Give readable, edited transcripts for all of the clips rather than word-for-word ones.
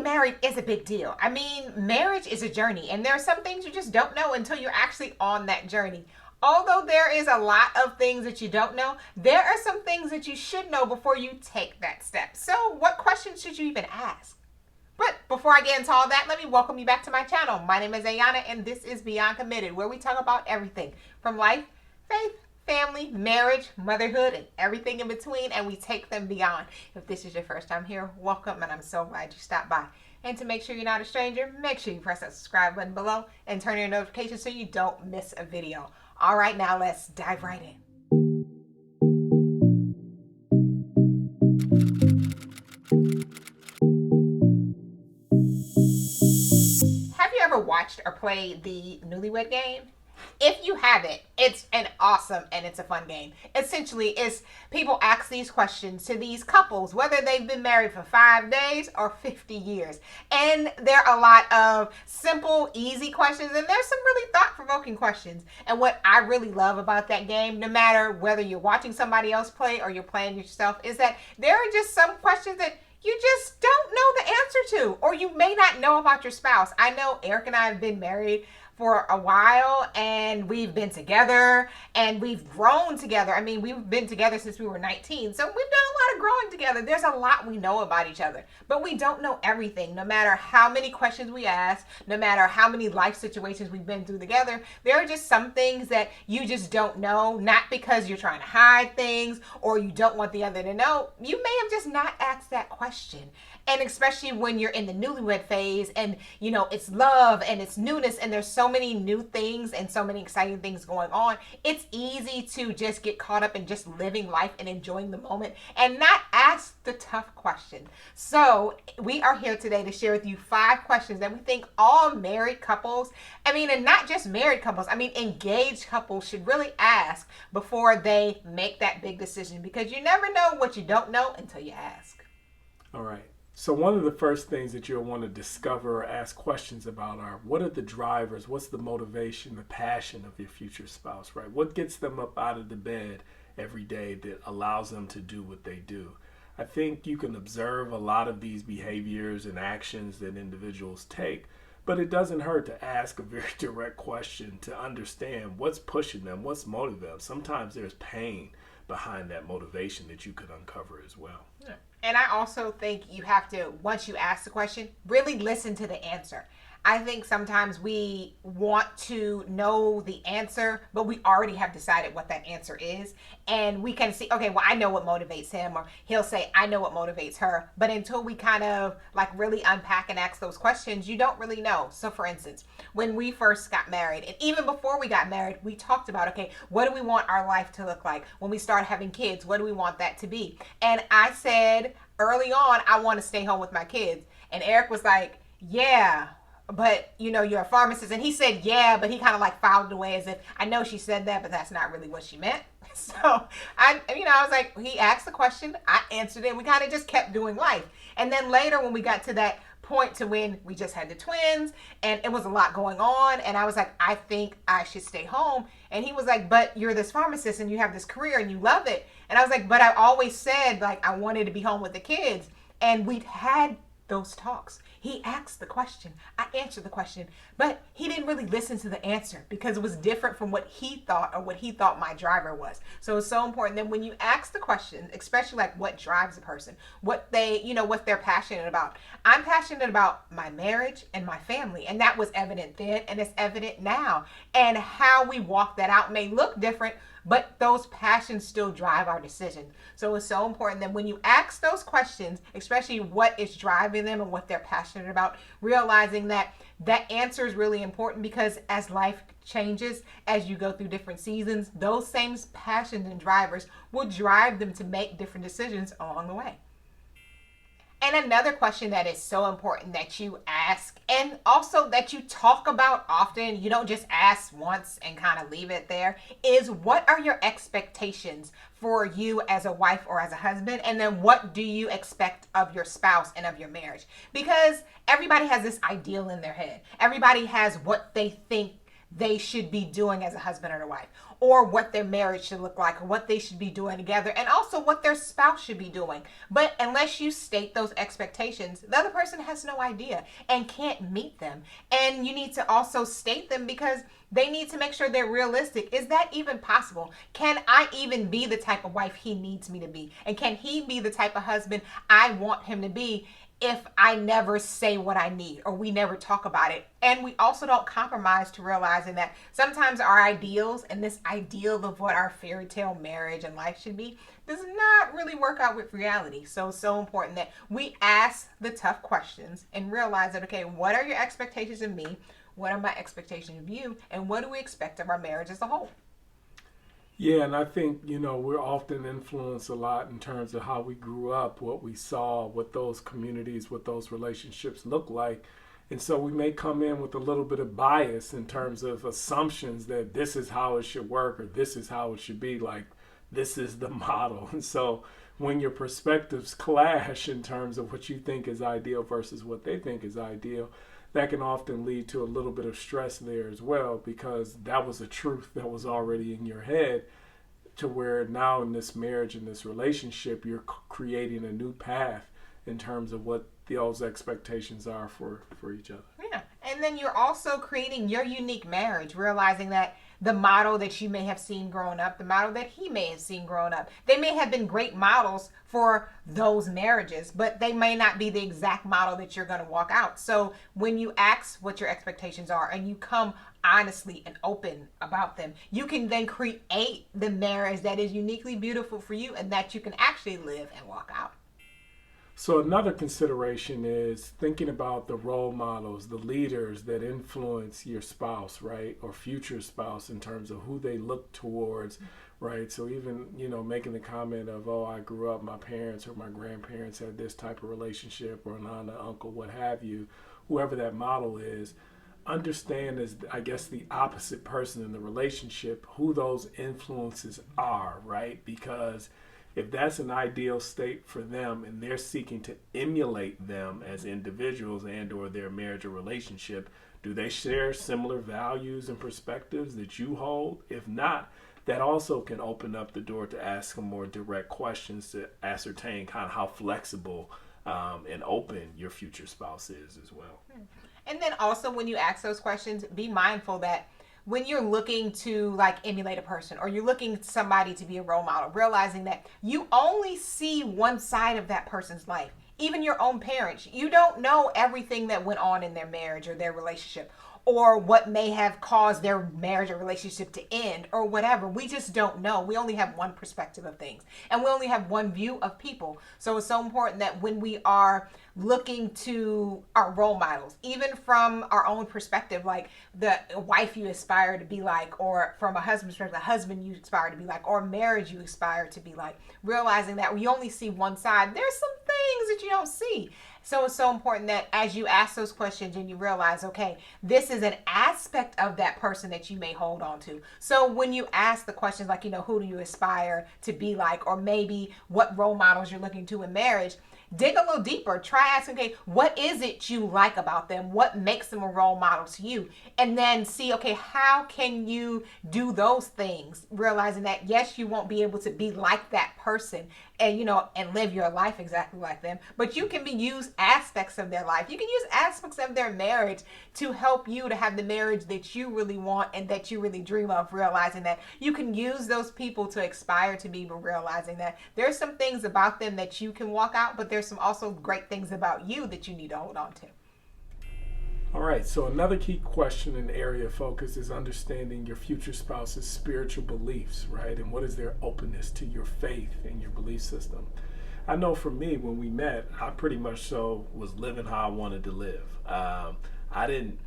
Getting married is a big deal. I mean, marriage is a journey, and there are some things you just don't know until you're actually on that journey. Although there is a lot of things that you don't know, there are some things that you should know before you take that step. So, what questions should you even ask? But before I get into all that, let me welcome you back to my channel. My name is Ayanna, and this is Beyond Committed, where we talk about everything from life, faith, family, marriage, motherhood, and everything in between, and we take them beyond. If this is your first time here, welcome, and I'm so glad you stopped by. And to make sure you're not a stranger, make sure you press that subscribe button below and turn on your notifications so you don't miss a video. All right, now let's dive right in. Have you ever watched or played the Newlywed Game? If you haven't, it's an awesome and it's a fun game. Essentially, it's people ask these questions to these couples, whether they've been married for 5 days or 50 years. And there are a lot of simple, easy questions, and there's some really thought-provoking questions. And what I really love about that game, no matter whether you're watching somebody else play or you're playing yourself, is that there are just some questions that you just don't know the answer to, or you may not know about your spouse. I know Eric and I have been married for a while, and we've been together and we've grown together. I mean, we've been together since we were 19, so we've done a lot of growing together. There's a lot we know about each other, but we don't know everything. No matter how many questions we ask, no matter how many life situations we've been through together, there are just some things that you just don't know, not because you're trying to hide things or you don't want the other to know. You may have just not asked that question. And especially when you're in the newlywed phase and, you know, it's love and it's newness and there's so many new things and so many exciting things going on, it's easy to just get caught up in just living life and enjoying the moment and not ask the tough questions. So we are here today to share with you 5 questions that we think all married couples, and not just married couples, engaged couples should really ask before they make that big decision, because you never know what you don't know until you ask. All right. So one of the first things that you'll want to discover or ask questions about are, what are the drivers? What's the motivation, the passion of your future spouse, right? What gets them up out of the bed every day that allows them to do what they do? I think you can observe a lot of these behaviors and actions that individuals take, but it doesn't hurt to ask a very direct question to understand what's pushing them, what's motivating them. Sometimes there's pain behind that motivation that you could uncover as well. Yeah. And I also think you have to, once you ask the question, really listen to the answer. I think sometimes we want to know the answer, but we already have decided what that answer is. And we can see, okay, well, I know what motivates him, or he'll say, I know what motivates her. But until we kind of really unpack and ask those questions, you don't really know. So for instance, when we first got married, and even before we got married, we talked about, okay, what do we want our life to look like? When we start having kids, what do we want that to be? And I said early on, I want to stay home with my kids. And Eric was like, yeah, but you're a pharmacist. And he said, yeah, but he kind of filed it away as if, I know she said that, but that's not really what she meant. So I was like, he asked the question, I answered it, and we kind of just kept doing life. And then later when we got to that point to when we just had the twins and it was a lot going on, and I was like, I think I should stay home. And he was like, but you're this pharmacist and you have this career and you love it. And I was like, but I always said I wanted to be home with the kids. And we'd had those talks. He asked the question, I answered the question, but he didn't really listen to the answer because it was different from what he thought or what he thought my driver was. So it's so important that when you ask the question, especially what drives a person, what what they're passionate about. I'm passionate about my marriage and my family, and that was evident then and it's evident now. And how we walk that out may look different, but those passions still drive our decision. So it's so important that when you ask those questions, especially what is driving them and what they're passionate about, realizing that that answer is really important, because as life changes, as you go through different seasons, those same passions and drivers will drive them to make different decisions along the way. And another question that is so important that you ask, and also that you talk about often, you don't just ask once and kind of leave it there, is what are your expectations for you as a wife or as a husband? And then what do you expect of your spouse and of your marriage? Because everybody has this ideal in their head. Everybody has what they think they should be doing as a husband or a wife. or what their marriage should look like, or what they should be doing together, and also what their spouse should be doing. But unless you state those expectations, the other person has no idea and can't meet them. And you need to also state them because they need to make sure they're realistic. Is that even possible? Can I even be the type of wife he needs me to be? And can he be the type of husband I want him to be if I never say what I need or we never talk about it? And we also don't compromise to realizing that sometimes our ideals and this ideal of what our fairy tale marriage and life should be does not really work out with reality. So it's so important that we ask the tough questions and realize that, okay, what are your expectations of me? What are my expectations of you? And what do we expect of our marriage as a whole? Yeah, and I think, we're often influenced a lot in terms of how we grew up, what we saw, what those communities, what those relationships look like. And so we may come in with a little bit of bias in terms of assumptions that this is how it should work or this is how it should be, like this is the model. And so when your perspectives clash in terms of what you think is ideal versus what they think is ideal, that can often lead to a little bit of stress there as well, because that was a truth that was already in your head, to where now in this marriage, in this relationship, you're creating a new path in terms of what those expectations are for each other. Yeah. And then you're also creating your unique marriage, realizing that the model that you may have seen growing up, the model that he may have seen growing up, they may have been great models for those marriages, but they may not be the exact model that you're going to walk out. So when you ask what your expectations are and you come honestly and open about them, you can then create the marriage that is uniquely beautiful for you and that you can actually live and walk out. So another consideration is thinking about the role models, the leaders that influence your spouse, right? Or future spouse, in terms of who they look towards, right? So even, making the comment of, oh, I grew up, my parents or my grandparents had this type of relationship, or an aunt, or uncle, what have you, whoever that model is, understand as, I guess, the opposite person in the relationship, who those influences are, right? Because if that's an ideal state for them and they're seeking to emulate them as individuals and or their marriage or relationship, do they share similar values and perspectives that you hold? If not, that also can open up the door to ask some more direct questions to ascertain kind of how flexible and open your future spouse is as well. And then also when you ask those questions, be mindful that when you're looking to like emulate a person or you're looking somebody to be a role model, realizing that you only see one side of that person's life. Even your own parents, you don't know everything that went on in their marriage or their relationship, or what may have caused their marriage or relationship to end or whatever. We just don't know. We only have one perspective of things and we only have one view of people. So it's so important that when we are looking to our role models, even from our own perspective, like the wife you aspire to be like, or from a husband's perspective, the husband you aspire to be like, or marriage you aspire to be like, realizing that we only see one side, there's some things that you don't see. So it's so important that as you ask those questions and you realize, okay, this is an aspect of that person that you may hold on to. So when you ask the questions like, who do you aspire to be like, or maybe what role models you're looking to in marriage, dig a little deeper. Try asking, okay, what is it you like about them? What makes them a role model to you? And then see, okay, how can you do those things? Realizing that, yes, you won't be able to be like that person and, and live your life exactly like them, but you can use aspects of their life. You can use aspects of their marriage to help you to have the marriage that you really want and that you really dream of, realizing that you can use those people to aspire to be, but realizing that there's some things about them that you can walk out, but there's some also great things about you that you need to hold on to. All right, so another key question and area of focus is understanding your future spouse's spiritual beliefs, right? And what is their openness to your faith and your belief system? I know for me, when we met, I pretty much so was living how I wanted to live.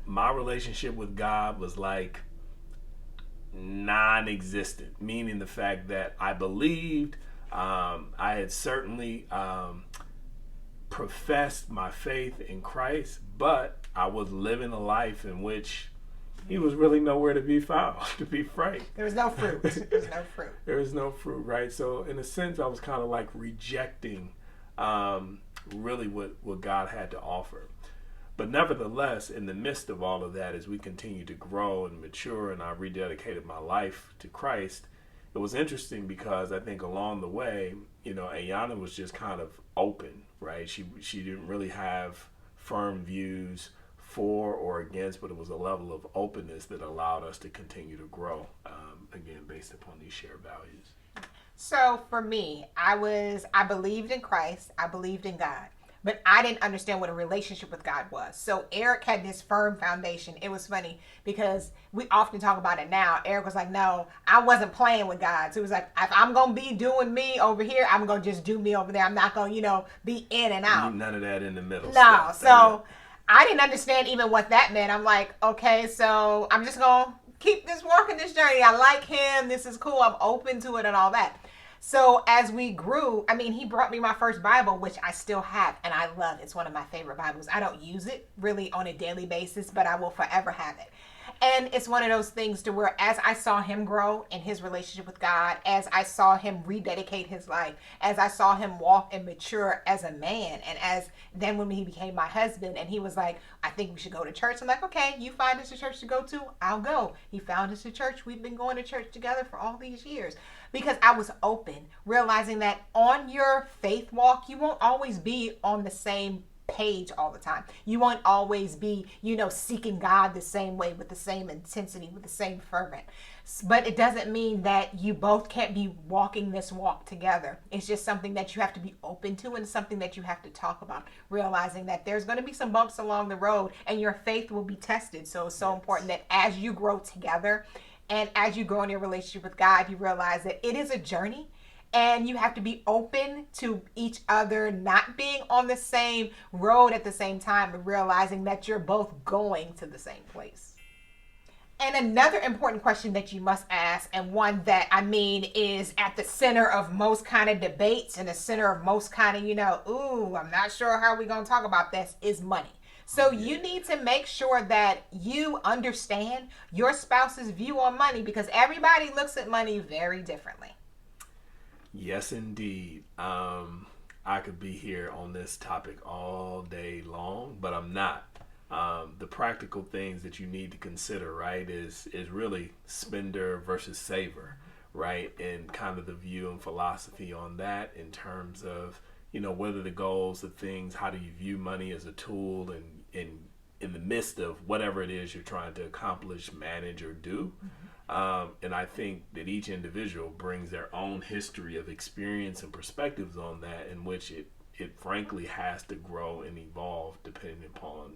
My relationship with God was like non-existent, meaning the fact that I believed, I had certainly professed my faith in Christ, but I was living a life in which he was really nowhere to be found, to be frank. There was no fruit. There's no fruit. There was no fruit, right? So in a sense, I was kind of like rejecting really what God had to offer. But nevertheless, in the midst of all of that, as we continue to grow and mature, and I rededicated my life to Christ, it was interesting because I think along the way, Ayanna was just kind of open, right? She didn't really have firm views for or against, but it was a level of openness that allowed us to continue to grow, again, based upon these shared values. So for me, I believed in Christ, I believed in God, but I didn't understand what a relationship with God was. So Eric had this firm foundation. It was funny because we often talk about it now. Eric was like, no, I wasn't playing with God. So he was like, if I'm going to be doing me over here, I'm going to just do me over there. I'm not going to, be in and out. None of that in the middle. No. So I didn't understand even what that meant. I'm like, okay, so I'm just going to keep walking this journey. I like him. This is cool. I'm open to it and all that. So as we grew, he brought me my first Bible, which I still have, and I love. It's one of my favorite Bibles. I don't use it really on a daily basis, but I will forever have it. And it's one of those things to where as I saw him grow in his relationship with God, as I saw him rededicate his life, as I saw him walk and mature as a man, and as then when he became my husband and he was like, I think we should go to church. I'm like, okay, you find us a church to go to, I'll go. He found us a church. We've been going to church together for all these years because I was open, realizing that on your faith walk, you won't always be on the same page all the time. You won't always be, seeking God the same way with the same intensity, with the same fervent. But it doesn't mean that you both can't be walking this walk together. It's just something that you have to be open to and something that you have to talk about, realizing that there's going to be some bumps along the road and your faith will be tested. So it's so important that as you grow together and as you grow in your relationship with God, you realize that it is a journey. And you have to be open to each other not being on the same road at the same time, but realizing that you're both going to the same place. And another important question that you must ask, and one that is at the center of most kind of debates and the center of most kind of, I'm not sure how we're going to talk about this, is money. So you need to make sure that you understand your spouse's view on money because everybody looks at money very differently. Yes, indeed. I could be here on this topic all day long, but I'm not. The practical things that you need to consider, right, is really spender versus saver, right? And kind of the view and philosophy on that in terms of, whether the goals, the things, how do you view money as a tool and in the midst of whatever it is you're trying to accomplish, manage, or do. And I think that each individual brings their own history of experience and perspectives on that, in which it frankly has to grow and evolve depending upon,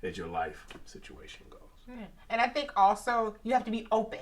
as your life situation goes. Yeah. And I think also you have to be open.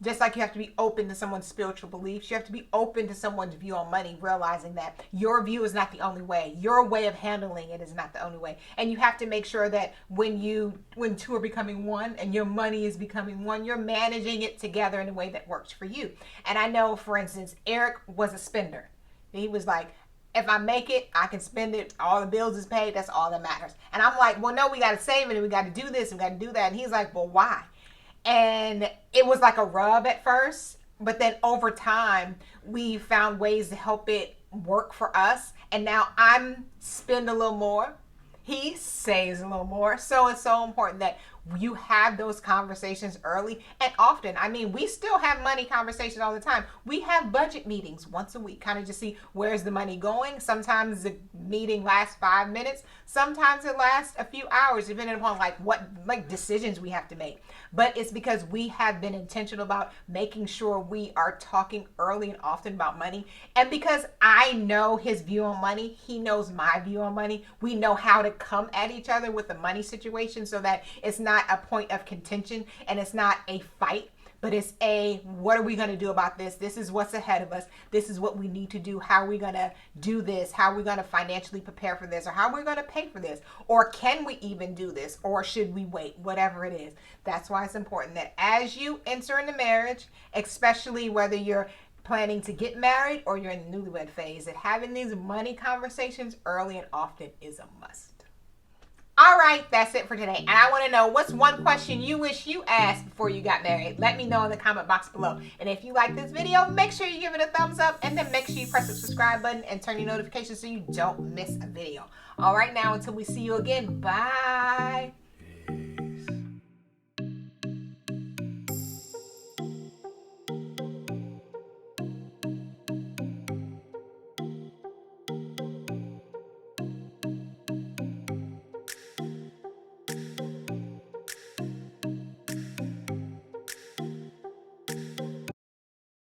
Just like you have to be open to someone's spiritual beliefs, you have to be open to someone's view on money, realizing that your view is not the only way. Your way of handling it is not the only way. And you have to make sure that when two are becoming one and your money is becoming one, you're managing it together in a way that works for you. And I know, for instance, Eric was a spender. He was like, if I make it, I can spend it. All the bills is paid. That's all that matters. And I'm like, well, no, we got to save it and we got to do this and we got to do that. And he's like, well, why? And it was like a rub at first, but then over time, we found ways to help it work for us. And now I'm spend a little more. He saves a little more. So it's so important that you have those conversations early and often. We still have money conversations all the time. We have budget meetings once a week, kind of just see where's the money going. Sometimes the meeting lasts 5 minutes. Sometimes it lasts a few hours, depending upon what decisions we have to make. But it's because we have been intentional about making sure we are talking early and often about money. And because I know his view on money, he knows my view on money. We know how to come at each other with the money situation so that it's not a point of contention and it's not a fight, but it's what are we going to do about this? This is what's ahead of us. This is what we need to do. How are we going to do this? How are we going to financially prepare for this? Or how are we going to pay for this? Or can we even do this? Or should we wait? Whatever it is. That's why it's important that as you enter into marriage, especially whether you're planning to get married or you're in the newlywed phase, that having these money conversations early and often is a must. All right, that's it for today. And I want to know, what's one question you wish you asked before you got married? Let me know in the comment box below. And if you like this video, make sure you give it a thumbs up, and then make sure you press the subscribe button and turn your notifications so you don't miss a video. All right, now until we see you again, bye.